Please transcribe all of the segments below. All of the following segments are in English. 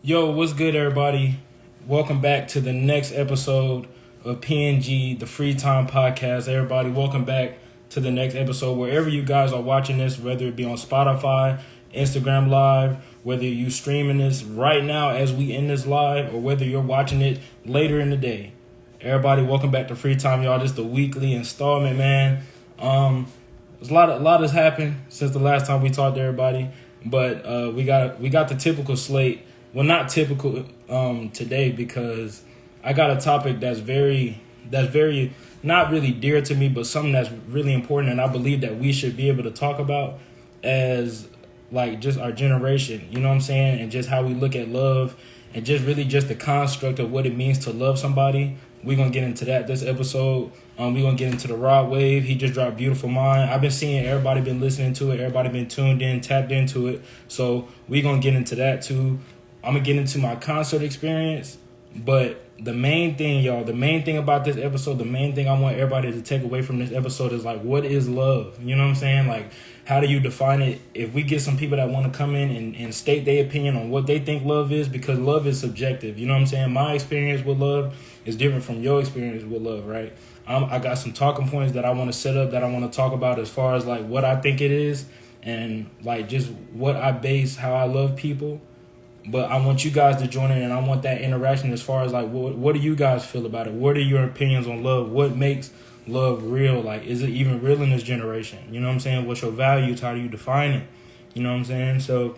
Yo, what's good, everybody? Welcome back to the next episode of PNG, the Free Time Podcast. Everybody, welcome back to the next episode. Wherever you guys are watching this, whether it be on Spotify, Instagram Live, whether you streaming this right now as we end this live, or whether you're watching it later in the day. Everybody, welcome back to Free Time, y'all. This is the weekly installment, man. There's a lot has happened since the last time we talked to everybody, but we got the typical slate. Well, not typical today because I got a topic that's very not really dear to me, but something that's really important, and I believe that we should be able to talk about as like just our generation. You know what I'm saying? And just how we look at love, and just really just the construct of what it means to love somebody. We're gonna get into that this episode. We're gonna get into the Rod Wave. He just dropped Beautiful Mind. I've been seeing everybody been listening to it. Everybody been tuned in, tapped into it. So we're gonna get into that too. I'm going to get into my concert experience, but the main thing about this episode, the main thing I want everybody to take away from this episode is like, what is love? You know what I'm saying? Like, how do you define it? If we get some people that want to come in and state their opinion on what they think love is, because love is subjective. You know what I'm saying? My experience with love is different from your experience with love, right? I got some talking points that I want to set up, that I want to talk about as far as like what I think it is, and like just what I base how I love people. But I want you guys to join in, and I want that interaction as far as like, what do you guys feel about it? What are your opinions on love? What makes love real? Like, is it even real in this generation? You know what I'm saying? What's your values? How do you define it? You know what I'm saying? So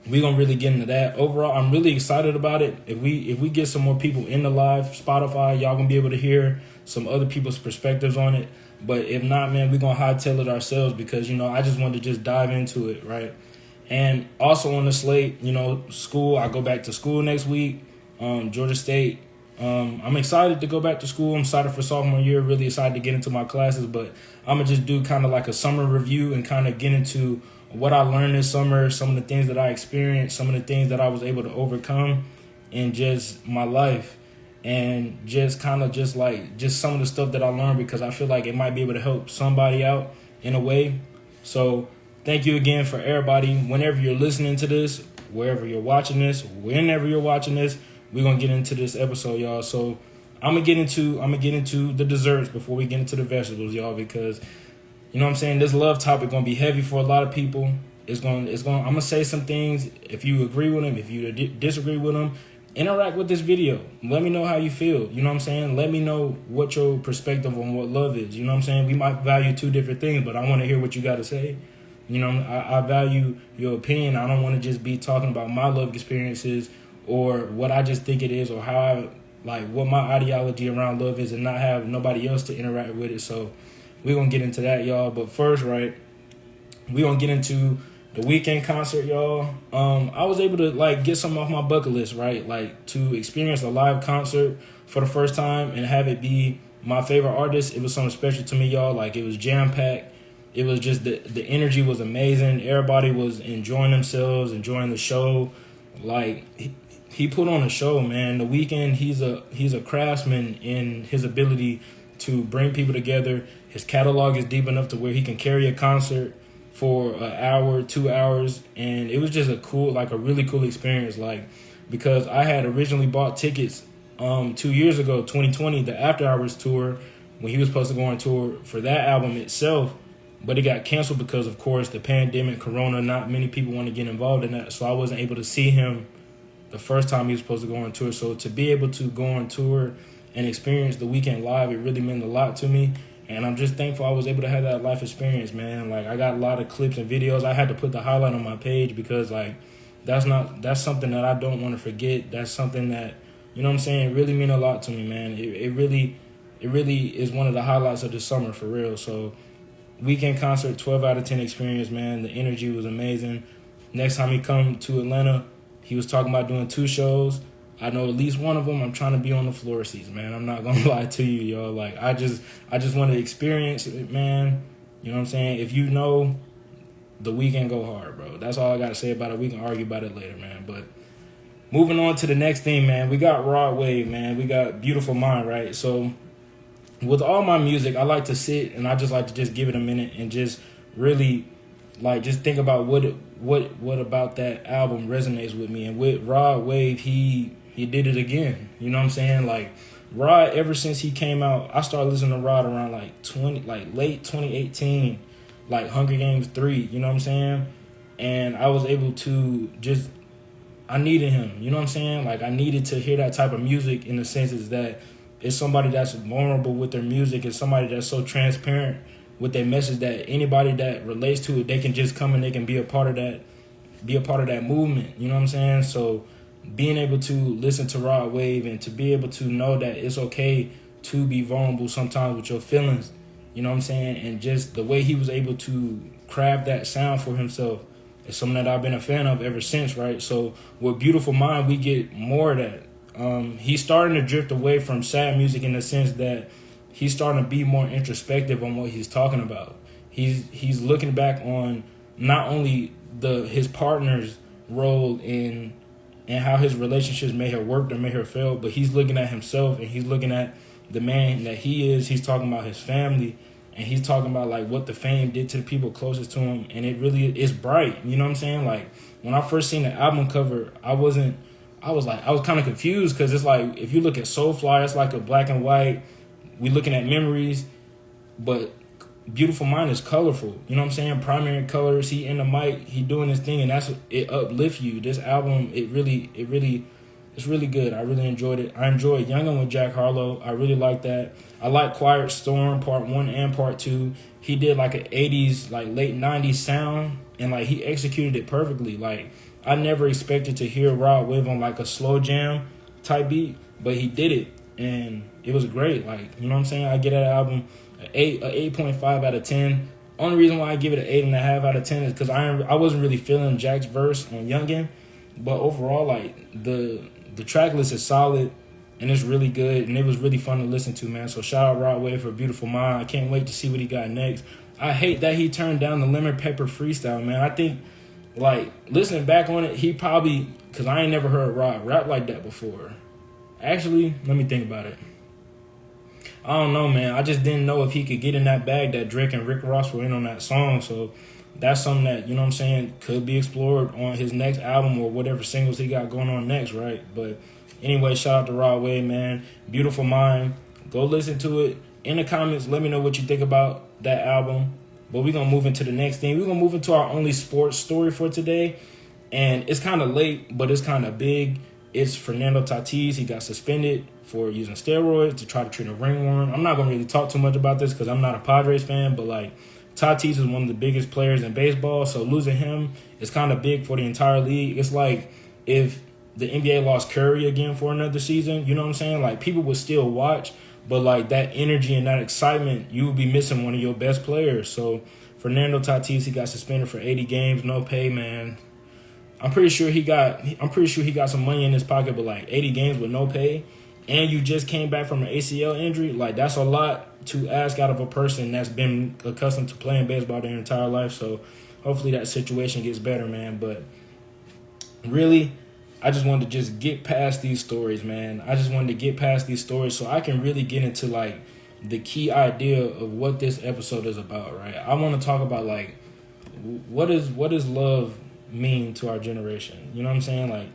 we're going to really get into that. Overall, I'm really excited about it. If we get some more people in the live Spotify, y'all going to be able to hear some other people's perspectives on it. But if not, man, we're going to hightail it ourselves because, you know, I just wanted to just dive into it, right? And also on the slate, you know, school. I go back to school next week, Georgia State. I'm excited to go back to school. I'm excited for sophomore year, really excited to get into my classes. But I'm going to just do kind of like a summer review and kind of get into what I learned this summer, some of the things that I experienced, some of the things that I was able to overcome in just my life. And just kind of just some of the stuff that I learned, because I feel like it might be able to help somebody out in a way. So thank you again for everybody. Whenever you're listening to this, wherever you're watching this, whenever you're watching this, we're gonna get into this episode, y'all. So I'm gonna get into the desserts before we get into the vegetables, y'all, because you know what I'm saying, this love topic gonna be heavy for a lot of people. I'm gonna say some things. If you agree with them, if you disagree with them, interact with this video. Let me know how you feel. You know what I'm saying? Let me know what your perspective on what love is. You know what I'm saying? We might value two different things, but I want to hear what you got to say. You know, I value your opinion. I don't want to just be talking about my love experiences or what I just think it is, or how what my ideology around love is, and not have nobody else to interact with it. So we're going to get into that, y'all. But first, right, we're going to get into the weekend concert, y'all. I was able to get something off my bucket list, right? Like to experience a live concert for the first time and have it be my favorite artist. It was something special to me, y'all. Like, it was jam-packed. It was just the energy was amazing. Everybody was enjoying themselves, enjoying the show. Like, he put on a show, man. The Weeknd, he's a craftsman in his ability to bring people together. His catalog is deep enough to where he can carry a concert for an hour, 2 hours, and it was just a really cool experience. Like, because I had originally bought tickets 2 years ago, 2020, the After Hours tour, when he was supposed to go on tour for that album itself. But it got canceled because, of course, the pandemic, Corona, not many people want to get involved in that. So I wasn't able to see him the first time he was supposed to go on tour. So to be able to go on tour and experience the Weeknd live, it really meant a lot to me. And I'm just thankful I was able to have that life experience, man. Like, I got a lot of clips and videos. I had to put the highlight on my page because, that's something that I don't want to forget. That's something that, you know what I'm saying, it really meant a lot to me, man. It really is one of the highlights of the summer, for real. So Weekend concert, 12 out of 10 experience, man. The energy was amazing. Next time he come to Atlanta, he was talking about doing 2 shows. I know at least one of them, I'm trying to be on the floor seats, man. I'm not going to lie to you, y'all. Like, I just want to experience it, man. You know what I'm saying? If you know, the Weeknd go hard, bro. That's all I got to say about it. We can argue about it later, man. But moving on to the next thing, man. We got Rod Wave, man. We got Beautiful Mind, right? So with all my music, I like to sit and I just like to just give it a minute and just really just think about what about that album resonates with me. And with Rod Wave, he did it again. You know what I'm saying? Like Rod, ever since he came out, I started listening to Rod around like late 2018, like Hunger Games 3, you know what I'm saying? And I was able to just, I needed him, you know what I'm saying? Like I needed to hear that type of music, in the sense is that it's somebody that's vulnerable with their music, it's somebody that's so transparent with their message that anybody that relates to it, they can just come and they can be a part of that movement, you know what I'm saying? So being able to listen to Rod Wave and to be able to know that it's okay to be vulnerable sometimes with your feelings, you know what I'm saying? And just the way he was able to craft that sound for himself is something that I've been a fan of ever since, right? So with Beautiful Mind, we get more of that. He's starting to drift away from sad music, in the sense that he's starting to be more introspective on what he's talking about. He's looking back on not only his partner's role in and how his relationships may have worked or may have failed, but he's looking at himself, and he's looking at the man that he is. He's talking about his family, and he's talking about like what the fame did to the people closest to him, and it really is bright. You know what I'm saying? Like when I first seen the album cover, I was kind of confused, because it's like, if you look at Soulfly, it's like a black and white. We looking at memories, but Beautiful Mind is colorful. You know what I'm saying? Primary colors. He in the mic. He doing his thing, and it uplifts you. This album, it's really good. I really enjoyed it. I enjoyed Youngin' with Jack Harlow. I really like that. I like Quiet Storm Part 1 and Part 2. He did like an 80s, like late 90s sound, and like he executed it perfectly. Like I never expected to hear Rod Wave on like a slow jam type beat, but he did it, and it was great. Like, you know what I'm saying? I get that album an 8.5 out of 10. Only reason why I give it an 8.5 out of 10 is because I wasn't really feeling Jack's verse on Youngin, but overall, like the track list is solid, and it's really good, and it was really fun to listen to, man. So shout out Rod Wave for Beautiful Mind. I can't wait to see what he got next. I hate that he turned down the Lemon Pepper freestyle, man. I think, like, listening back on it, he probably, because I ain't never heard Rod rap like that before. Actually, let me think about it. I don't know, man. I just didn't know if he could get in that bag that Drake and Rick Ross were in on that song. So that's something that, you know what I'm saying, could be explored on his next album or whatever singles he got going on next, right? But anyway, shout out to Rod Wave, man. Beautiful Mind. Go listen to it. In the comments, let me know what you think about that album. But we're going to move into the next thing. We're going to move into our only sports story for today. And it's kind of late, but it's kind of big. It's Fernando Tatis. He got suspended for using steroids to try to treat a ringworm. I'm not going to really talk too much about this because I'm not a Padres fan, but like Tatis is one of the biggest players in baseball, so losing him is kind of big for the entire league. It's like if the NBA lost Curry again for another season, you know what I'm saying? Like people would still watch, but like that energy and that excitement, you would be missing one of your best players. So Fernando Tatis, he got suspended for 80 games, no pay, man. I'm pretty sure he got some money in his pocket, but like 80 games with no pay, and you just came back from an ACL injury, like that's a lot to ask out of a person that's been accustomed to playing baseball their entire life. So hopefully that situation gets better, man. But really, I just wanted to just get past these stories, man. I just wanted to get past these stories so I can really get into like the key idea of what this episode is about, right? I want to talk about like what is love mean to our generation? You know what I'm saying? Like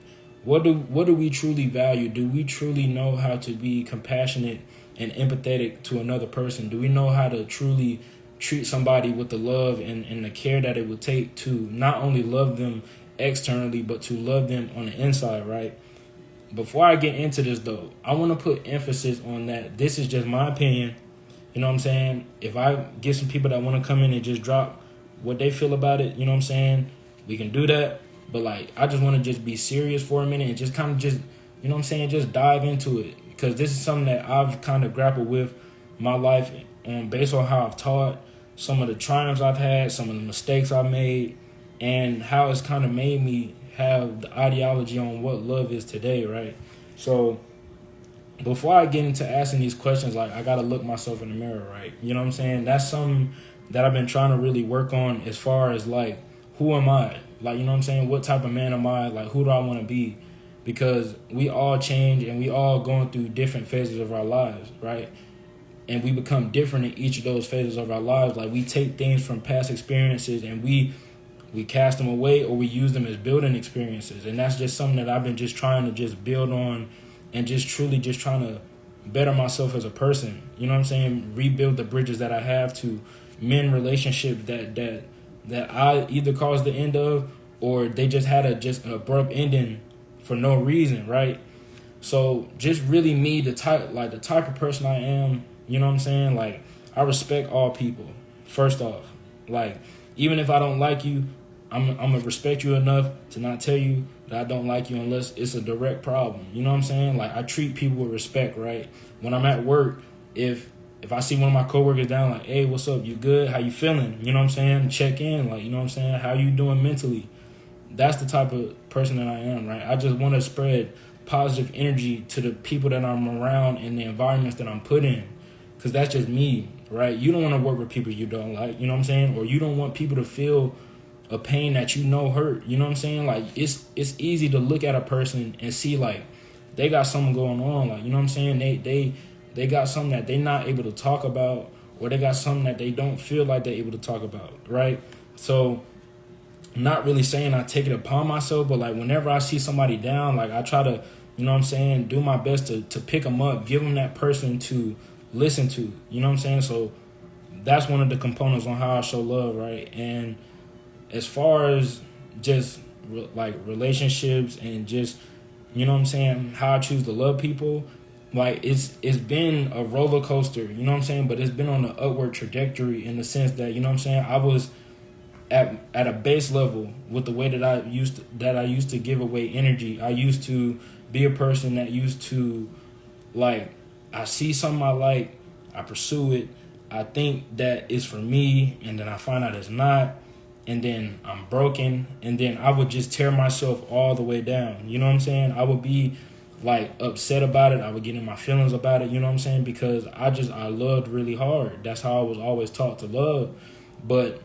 what do we truly value? Do we truly know how to be compassionate and empathetic to another person? Do we know how to truly treat somebody with the love and the care that it would take to not only love them externally, but to love them on the inside, right? Before I get into this, though, I want to put emphasis on that this is just my opinion. You know what I'm saying? If I get some people that want to come in and just drop what they feel about it, you know what I'm saying? We can do that. But, like, I just want to just be serious for a minute and just kind of just, you know what I'm saying, just dive into it. Because this is something that I've kind of grappled with my life based on how I've taught, some of the triumphs I've had, some of the mistakes I've made, and how it's kind of made me have the ideology on what love is today, right? So before I get into asking these questions, like, I got to look myself in the mirror, right? You know what I'm saying? That's something that I've been trying to really work on as far as, like, who am I? Like, you know what I'm saying? What type of man am I? Like, who do I want to be? Because we all change and we all going through different phases of our lives, right? And we become different in each of those phases of our lives. Like, we take things from past experiences and we we cast them away, or we use them as building experiences. And that's just something that I've been just trying to just build on, and just truly just trying to better myself as a person. You know what I'm saying? Rebuild the bridges that I have to mend relationships that I either caused the end of, or they just had an abrupt ending for no reason, right? So just really me, the type of person I am, you know what I'm saying? Like, I respect all people, first off. Like, even if I don't like you, I'm gonna respect you enough to not tell you that I don't like you unless it's a direct problem. You know what I'm saying? Like, I treat people with respect, right? When I'm at work, if I see one of my coworkers down, like, hey, what's up? You good? How you feeling? You know what I'm saying? Check in, like, you know what I'm saying? How you doing mentally? That's the type of person that I am, right? I just want to spread positive energy to the people that I'm around and the environments that I'm put in, because that's just me, right? You don't want to work with people you don't like, you know what I'm saying? Or you don't want people to feel a pain that you know hurt, you know what I'm saying? Like, it's easy to look at a person and see, like, they got something going on, like, you know what I'm saying? They got something that they're not able to talk about, or they got something that they don't feel like they're able to talk about, right? So, not really saying I take it upon myself, but like, whenever I see somebody down, like, I try to, you know what I'm saying, do my best to pick them up, give them that person to listen to, you know what I'm saying? So that's one of the components on how I show love, right? And as far as just like relationships and just, you know what I'm saying, how I choose to love people, like, it's been a roller coaster, you know what I'm saying? But it's been on an upward trajectory, in the sense that, you know what I'm saying, I was at a base level with the way that I used to give away energy. I used to be a person that used to, like, I see something I like, I pursue it, I think that it's for me, and then I find out it's not, and then I'm broken, and then I would just tear myself all the way down. You know what I'm saying? I would be like upset about it. I would get in my feelings about it, you know what I'm saying? Because I loved really hard. That's how I was always taught to love. But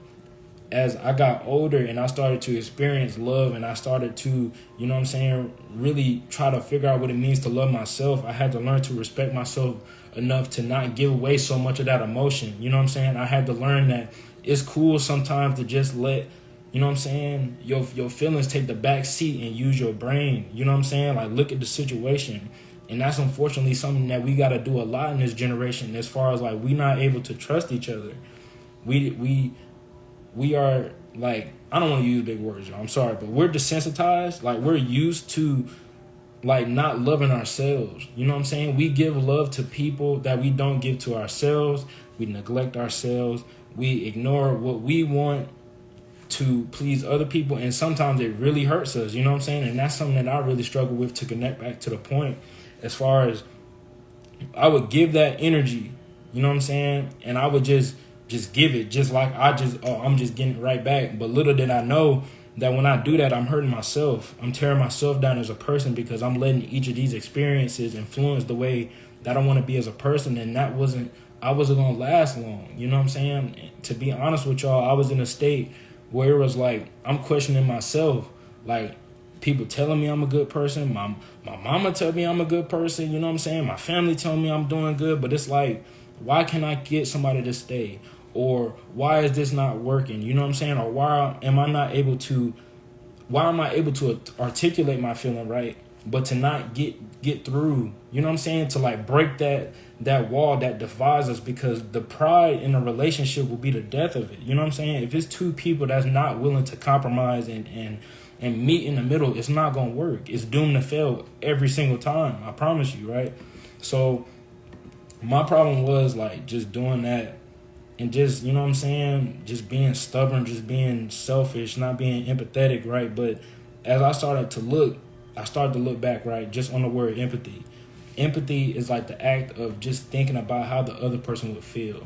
as I got older and I started to experience love, and I started to, you know what I'm saying, really try to figure out what it means to love myself, I had to learn to respect myself enough to not give away so much of that emotion. You know what I'm saying? I had to learn that it's cool sometimes to just let, you know what I'm saying, your feelings take the back seat and use your brain. You know what I'm saying? Like, look at the situation. And that's unfortunately something that we got to do a lot in this generation, as far as, like, we not able to trust each other. We are, like, I don't want to use big words, y'all, I'm sorry, but we're desensitized. Like, we're used to, like, not loving ourselves. You know what I'm saying? We give love to people that we don't give to ourselves. We neglect ourselves. We ignore what we want to please other people, and sometimes it really hurts us. You know what I'm saying? And that's something that I really struggle with, to connect back to the point, as far as I would give that energy, you know what I'm saying? And I would just give it, just like I'm just getting it right back. But little did I know that when I do that, I'm hurting myself. I'm tearing myself down as a person, because I'm letting each of these experiences influence the way that I want to be as a person. And I wasn't going to last long. You know what I'm saying? To be honest with y'all, I was in a state where it was like, I'm questioning myself. Like, people telling me I'm a good person. My mama tell me I'm a good person. You know what I'm saying? My family tell me I'm doing good. But it's like, why can't I get somebody to stay? Or why is this not working? You know what I'm saying? Or why am I able to articulate my feeling right, but to not get through? You know what I'm saying? To, like, break that wall that divides us, because the pride in a relationship will be the death of it. You know what I'm saying? If it's two people that's not willing to compromise and meet in the middle, it's not gonna work. It's doomed to fail every single time. I promise you, right? So my problem was, like, just doing that, and just, you know what I'm saying, just being stubborn, just being selfish, not being empathetic, right? But as I started to look back, right, just on the word empathy. Empathy is like the act of just thinking about how the other person would feel.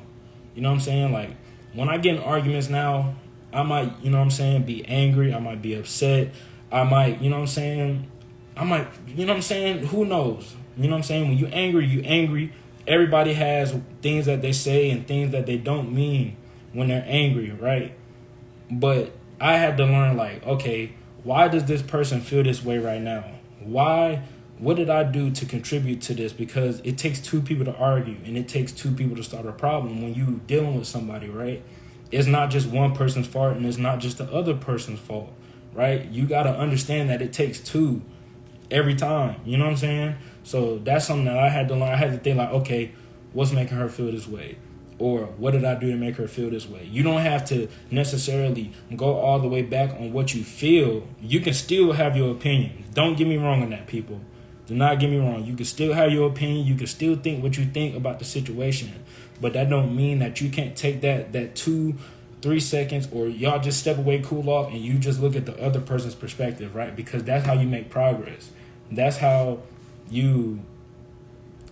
You know what I'm saying? Like, when I get in arguments now, I might, you know what I'm saying, be angry, I might be upset, I might, you know what I'm saying, you know what I'm saying, who knows? You know what I'm saying? When you're angry, you're angry. Everybody has things that they say and things that they don't mean when they're angry, right? But I had to learn, like, okay, why does this person feel this way right now? What did I do to contribute to this? Because it takes two people to argue, and it takes two people to start a problem when you dealing with somebody, right? it's not just one person's fault and it's not just the other person's fault, right? You got to understand that it takes two every time. You know what I'm saying? So that's something that I had to learn. I had to think like, okay, what's making her feel this way? Or what did I do to make her feel this way? You don't have to necessarily go all the way back on what you feel. You can still have your opinion. Don't get me wrong on that, people. Do not get me wrong. You can still have your opinion. You can still think what you think about the situation. But that don't mean that you can't take that 2-3 seconds, or y'all just step away, cool off, and you just look at the other person's perspective, right? Because that's how you make progress. That's how you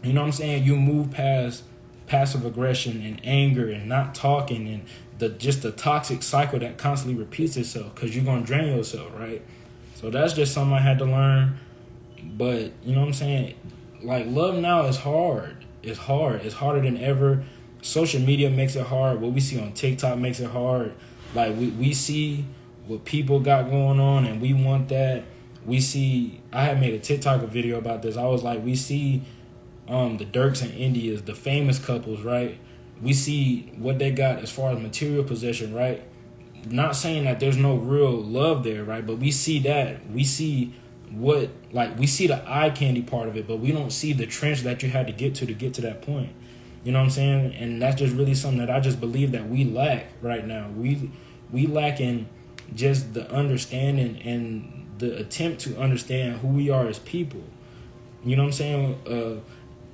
know what I'm saying? You move past passive aggression and anger and not talking and the toxic cycle that constantly repeats itself, because you're going to drain yourself, right? So that's just something I had to learn. But, you know what I'm saying? Like, love now is hard. It's hard. It's harder than ever. Social media makes it hard. What we see on TikTok makes it hard. Like, we see what people got going on and we want that. We see, I had made a TikTok video about this. I was like, we see the Dirks and Indias, the famous couples, right? We see what they got as far as material possession, right? Not saying that there's no real love there, right? But we see that. We see we see the eye candy part of it, but we don't see the trench that you had to get to that point. You know what I'm saying? And that's just really something that I just believe that we lack right now. We lack in just the understanding and the attempt to understand who we are as people. You know what I'm saying?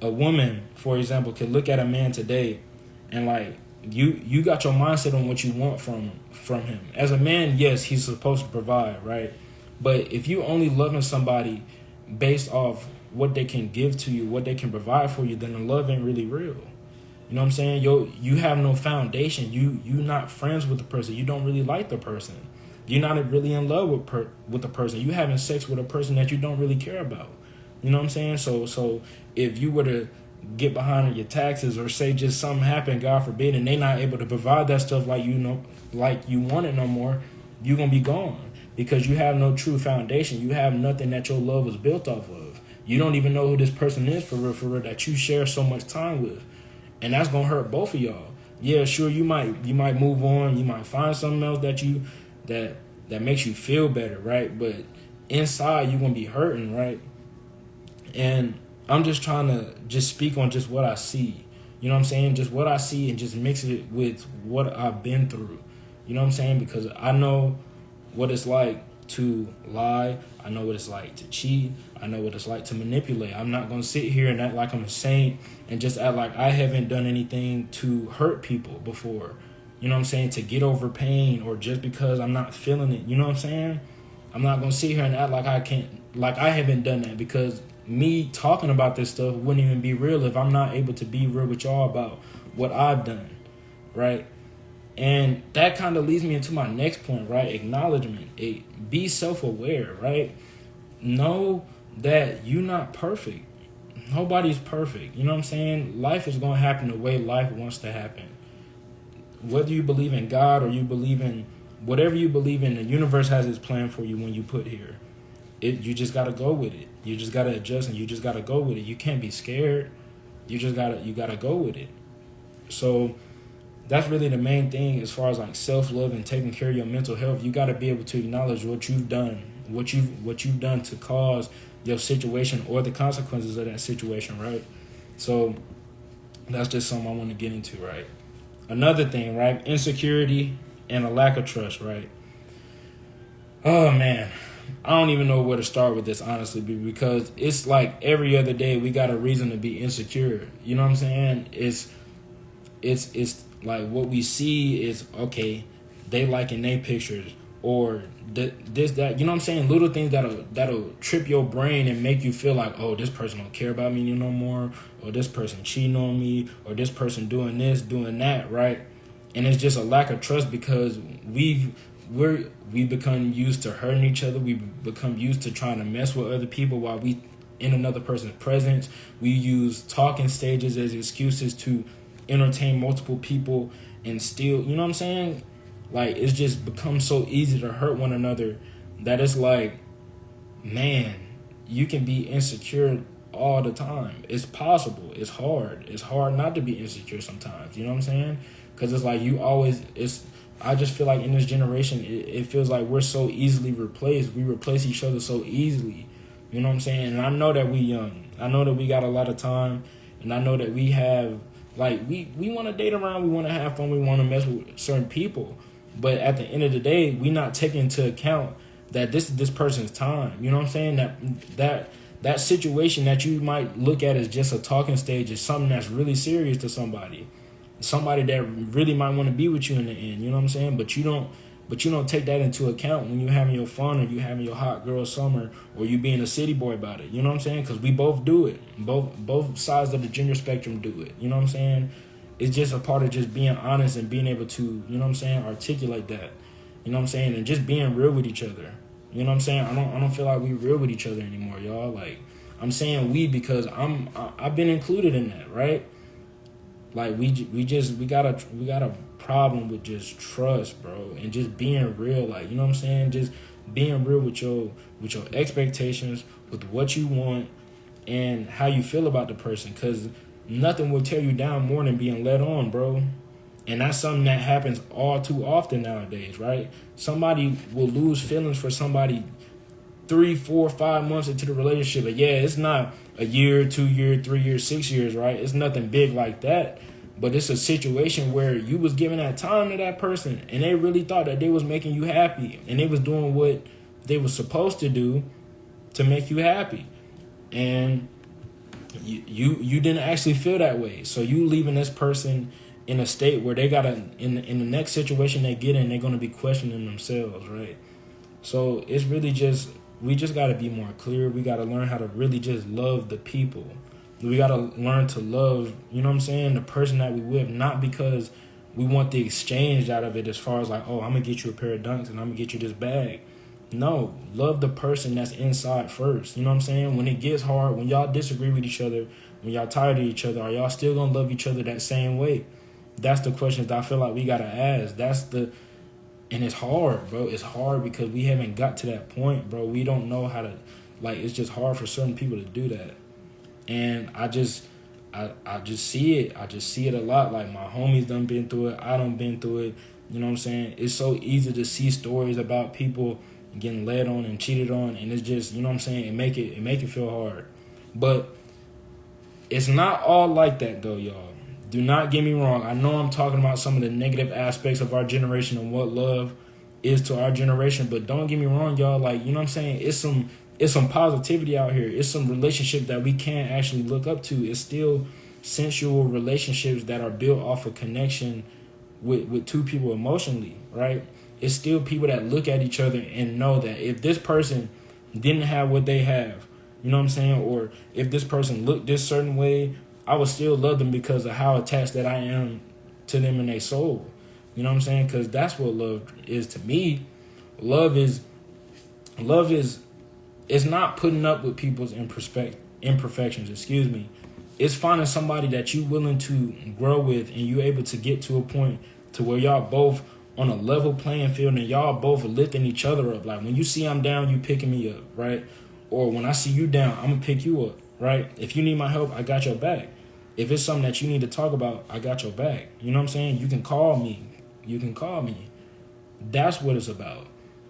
A woman, for example, could look at a man today and like you got your mindset on what you want from him. As a man, yes, he's supposed to provide, right? But if you only loving somebody based off what they can give to you, what they can provide for you, then the love ain't really real. You know what I'm saying? You have no foundation. You not friends with the person. You don't really like the person. You're not really in love with the person. You having sex with a person that you don't really care about. You know what I'm saying? So if you were to get behind on your taxes, or say just something happened, God forbid, and they not able to provide that stuff like you want it no more, you're gonna be gone, because you have no true foundation. You have nothing that your love was built off of. You don't even know who this person is for real, that you share so much time with. And that's gonna hurt both of y'all. Yeah, sure, you might move on, you might find something else that makes you feel better, right? But inside you're gonna be hurting, right? And I'm just trying to just speak on just what I see. You know what I'm saying? Just what I see, and just mix it with what I've been through. You know what I'm saying? Because I know what it's like to lie. I know what it's like to cheat. I know what it's like to manipulate. I'm not going to sit here and act like I'm a saint and just act like I haven't done anything to hurt people before. You know what I'm saying? To get over pain, or just because I'm not feeling it. You know what I'm saying? I'm not going to sit here and act like I haven't done that, because me talking about this stuff wouldn't even be real if I'm not able to be real with y'all about what I've done, right? And that kind of leads me into my next point, right? Acknowledgement. Be self-aware, right? Know that you're not perfect. Nobody's perfect. You know what I'm saying? Life is going to happen the way life wants to happen. Whether you believe in God or you believe in whatever you believe in, the universe has its plan for you when you put here. You just got to go with it. You just got to adjust, and you just got to go with it. You can't be scared. You got to go with it. So that's really the main thing as far as like self-love and taking care of your mental health. You got to be able to acknowledge what you've done, what you've done to cause your situation or the consequences of that situation, right? So that's just something I want to get into, right? Another thing, right? Insecurity and a lack of trust, right? Oh, man. I don't even know where to start with this, honestly, because it's like every other day we got a reason to be insecure. You know what I'm saying? It's like what we see is, okay, they liking their pictures, or this, that. You know what I'm saying? Little things that'll trip your brain and make you feel like, oh, this person don't care about me no more, or this person cheating on me, or this person doing this, doing that, right? And it's just a lack of trust, because we become used to hurting each other. We become used to trying to mess with other people while we in another person's presence. We use talking stages as excuses to entertain multiple people and still, you know what I'm saying? Like, it's just become so easy to hurt one another that it's like, man, you can be insecure all the time. It's possible. It's hard. It's hard not to be insecure sometimes. You know what I'm saying? Because it's like I just feel like in this generation, it feels like we're so easily replaced. We replace each other so easily. You know what I'm saying? And I know that we young. I know that we got a lot of time, and I know that we have like we want to date around. We want to have fun. We want to mess with certain people. But at the end of the day, we not taking into account that this is this person's time. You know what I'm saying? That situation that you might look at as just a talking stage is something that's really serious to somebody. Somebody that really might want to be with you in the end. You know what I'm saying? But you don't take that into account when you're having your fun, or you having your hot girl summer, or you being a city boy about it. You know what I'm saying? Because we both do it. Both sides of the gender spectrum do it. You know what I'm saying? It's just a part of just being honest and being able to, you know what I'm saying, articulate that. You know what I'm saying? And just being real with each other. You know what I'm saying? I don't feel like we real with each other anymore, y'all. Like, I'm saying we because I've been included in that, right? Like we got a problem with just trust, bro, and just being real. Like, you know what I'm saying? Just being real with your expectations, with what you want, and how you feel about the person. Cause nothing will tear you down more than being led on, bro. And that's something that happens all too often nowadays, right? Somebody will lose feelings for somebody 3, 4, 5 months into the relationship. And yeah, it's not a year, 2 years, 3 years, 6 years, right? It's nothing big like that. But it's a situation where you was giving that time to that person, and they really thought that they was making you happy, and they was doing what they was supposed to do to make you happy. And you didn't actually feel that way. So you leaving this person in a state where they gotta in the next situation they get in, they're gonna be questioning themselves, right? So it's really just we just gotta be more clear. We gotta learn how to really just love the people. We gotta learn to love, you know what I'm saying, the person that we with, not because we want the exchange out of it as far as like, oh, I'm gonna get you a pair of dunks and I'm gonna get you this bag. No, love the person that's inside first. You know what I'm saying? When it gets hard, when y'all disagree with each other, when y'all tired of each other, are y'all still gonna love each other that same way? That's the questions that I feel like we gotta ask. And it's hard, bro. It's hard because we haven't got to that point, bro. We don't know how to, like, it's just hard for certain people to do that. And I just see it. I just see it a lot. Like, my homies done been through it. I done been through it. You know what I'm saying? It's so easy to see stories about people getting led on and cheated on, and it's just, you know what I'm saying, it make it feel hard. But it's not all like that though, y'all. Do not get me wrong. I know I'm talking about some of the negative aspects of our generation and what love is to our generation, but don't get me wrong, y'all. Like, you know what I'm saying? It's some positivity out here. It's some relationship that we can't actually look up to. It's still sensual relationships that are built off of connection with two people emotionally, right? It's still people that look at each other and know that if this person didn't have what they have, you know what I'm saying, or if this person looked this certain way, I would still love them because of how attached that I am to them in their soul. You know what I'm saying? Because that's what love is to me. Love is it's not putting up with people's imperfections. Excuse me. It's finding somebody that you willing to grow with, and you able to get to a point to where y'all both on a level playing field, and y'all both lifting each other up. Like, when you see I'm down, you picking me up, right? Or when I see you down, I'm gonna pick you up, right? If you need my help, I got your back. If it's something that you need to talk about, I got your back. You know what I'm saying? You can call me. That's what it's about.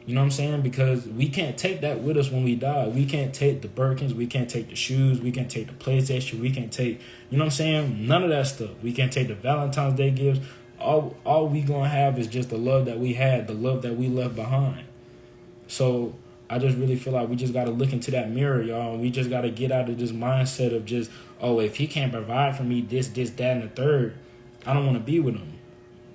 You know what I'm saying? Because we can't take that with us when we die. We can't take the Birkins. We can't take the shoes. We can't take the PlayStation. We can't take, you know what I'm saying? None of that stuff. We can't take the Valentine's Day gifts. All we gonna have is just the love that we had, the love that we left behind. So I just really feel like we just gotta look into that mirror, y'all. And we just gotta get out of this mindset of just, oh, if he can't provide for me this, that, and the third, I don't want to be with him.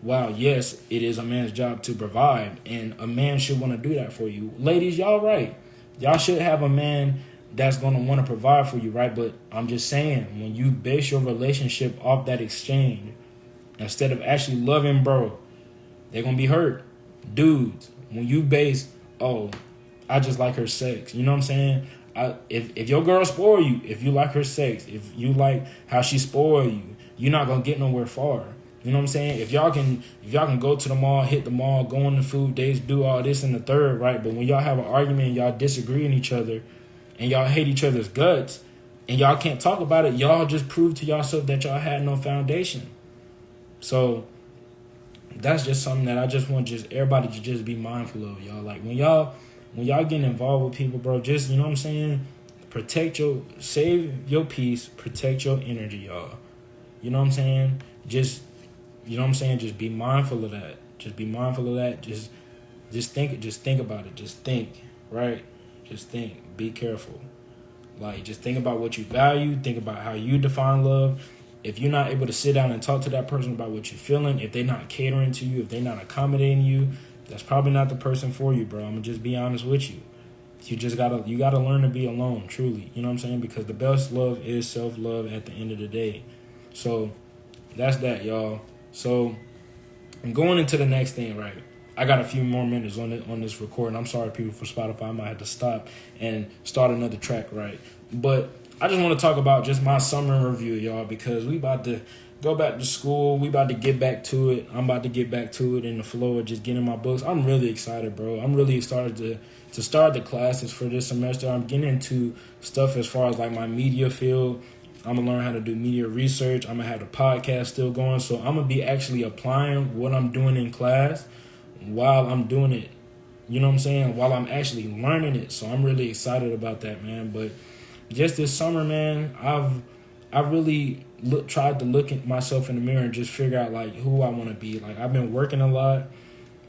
Wow, yes, it is a man's job to provide, and a man should want to do that for you. Ladies, y'all right. Y'all should have a man that's going to want to provide for you, right? But I'm just saying, when you base your relationship off that exchange, instead of actually loving, bro, they're going to be hurt. Dudes, when you base, oh, I just like her sex. You know what I'm saying? If your girl spoil you, if you like her sex, if you like how she spoil you, you're not going to get nowhere far. You know what I'm saying? If y'all can go to the mall, hit the mall, go on the food dates, do all this and the third, right? But when y'all have an argument and y'all disagree in each other and y'all hate each other's guts and y'all can't talk about it, y'all just prove to yourself that y'all had no foundation. So that's just something that I just want just everybody to just be mindful of, y'all. Like when y'all getting involved with people, bro, just, you know what I'm saying, save your peace, protect your energy, y'all. You know what I'm saying? Just, you know what I'm saying, just be mindful of that. Just be mindful of that. Just think about it. Just think, right? Just think. Be careful. Like, just think about what you value. Think about how you define love. If you're not able to sit down and talk to that person about what you're feeling, if they're not catering to you, if they're not accommodating you, that's probably not the person for you, bro. I'm gonna just be honest with you. You gotta learn to be alone, truly. You know what I'm saying? Because the best love is self-love at the end of the day. So that's that, y'all. So and going into the next thing, right? I got a few more minutes on this recording. I'm sorry, people, for Spotify. I might have to stop and start another track, right? But I just want to talk about just my summer in review, y'all, because we about to go back to school. We about to get back to it. I'm about to get back to it in the flow of just getting my books. I'm really excited, bro. I'm really excited to start the classes for this semester. I'm getting into stuff as far as like my media field. I'm going to learn how to do media research. I'm going to have the podcast still going. So I'm going to be actually applying what I'm doing in class while I'm doing it. You know what I'm saying? While I'm actually learning it. So I'm really excited about that, man. But just this summer, man, I've really tried to look at myself in the mirror and just figure out like who I want to be. Like, I've been working a lot.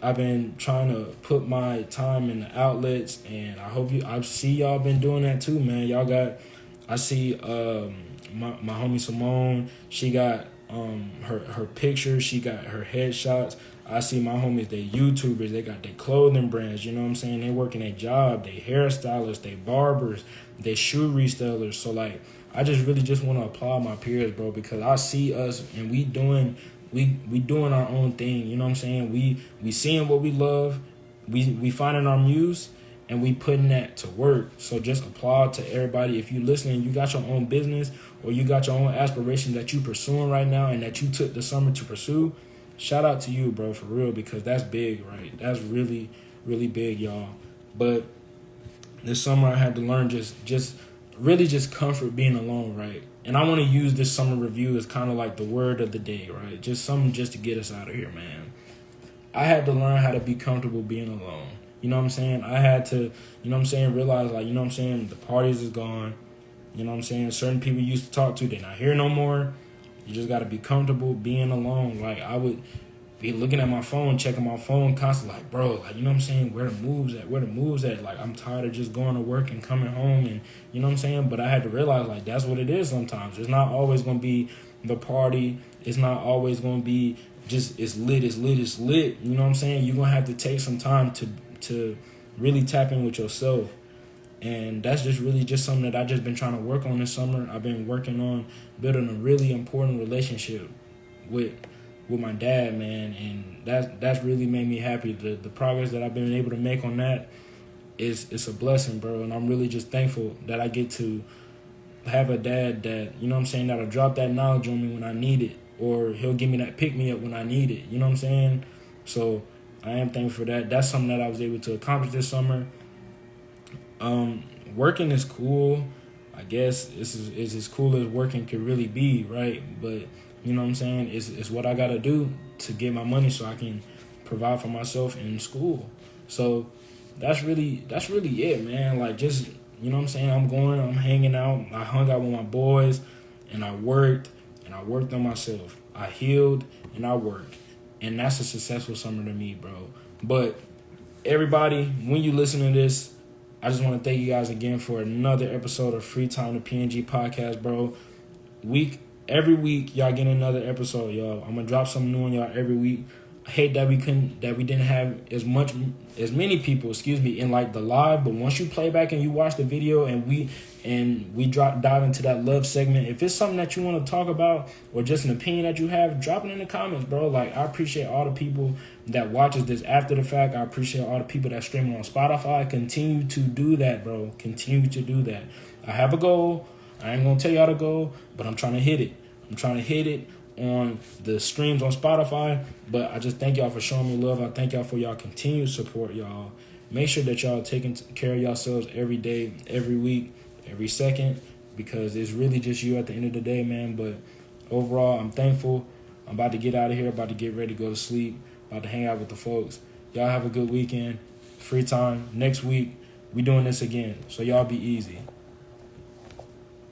I've been trying to put my time in the outlets, and I see y'all been doing that too, man. I see my homie Simone, she got her pictures, she got her headshots. I see my homies, they YouTubers, they got their clothing brands, you know what I'm saying? They working their job, they hairstylists, they barbers, they shoe resellers. So like, I just really just want to applaud my peers, bro, because I see us and we doing our own thing, you know what I'm saying? We seeing what we love, we finding our muse, and we putting that to work. So just applaud to everybody. If you listening, you got your own business or you got your own aspirations that you pursuing right now and that you took the summer to pursue, shout out to you, bro, for real, because that's big, right? That's really, really big, y'all. But this summer I had to learn just really just comfort being alone, right? And I want to use this summer review as kind of like the word of the day, right? Just something just to get us out of here, man. I had to learn how to be comfortable being alone. You know what I'm saying? I had to, you know what I'm saying, realize, like, you know what I'm saying, the parties is gone. You know what I'm saying? Certain people you used to talk to, they're not here no more. You just got to be comfortable being alone. Like, I would be looking at my phone, checking my phone constantly, like, bro, like, you know what I'm saying, where the moves at? Like, I'm tired of just going to work and coming home, and you know what I'm saying? But I had to realize, like, that's what it is sometimes. It's not always going to be the party. It's not always going to be just it's lit. You know what I'm saying? You're going to have to take some time to really tap in with yourself. And that's just really just something that I've just been trying to work on this summer. I've been working on building a really important relationship with my dad, man, and that's really made me happy. The progress that I've been able to make on that it's a blessing, bro, and I'm really just thankful that I get to have a dad that, you know what I'm saying, that'll drop that knowledge on me when I need it, or he'll give me that pick me up when I need it. You know what I'm saying? So I am thankful for that. That's something that I was able to accomplish this summer. Working is cool. I guess it's as cool as working could really be, right? But you know what I'm saying? It's what I gotta do to get my money so I can provide for myself in school. So that's really it, man. Like, just, you know what I'm saying? I'm hanging out. I hung out with my boys, and I worked on myself. I healed and I worked, and that's a successful summer to me, bro. But everybody, when you listen to this, I just want to thank you guys again for another episode of Free Time to PNG podcast, bro. Every week, y'all get another episode, y'all. I'm gonna drop something new on y'all every week. I hate that we didn't have as many people, in like the live. But once you play back and you watch the video and we dive into that love segment, if it's something that you want to talk about or just an opinion that you have, drop it in the comments, bro. Like, I appreciate all the people that watches this after the fact. I appreciate all the people that stream on Spotify. Continue to do that, bro. Continue to do that. I have a goal. I ain't gonna tell y'all the goal, but I'm trying to hit it. I'm trying to hit it on the streams on Spotify. But I just thank y'all for showing me love. I thank y'all for y'all continued support, y'all. Make sure that y'all taking care of yourselves every day, every week, every second, because it's really just you at the end of the day, man. But overall, I'm thankful. I'm about to get out of here, about to get ready to go to sleep. about to hang out with the folks. Y'all have a good weekend. Free time. Next week, we doing this again. So y'all be easy.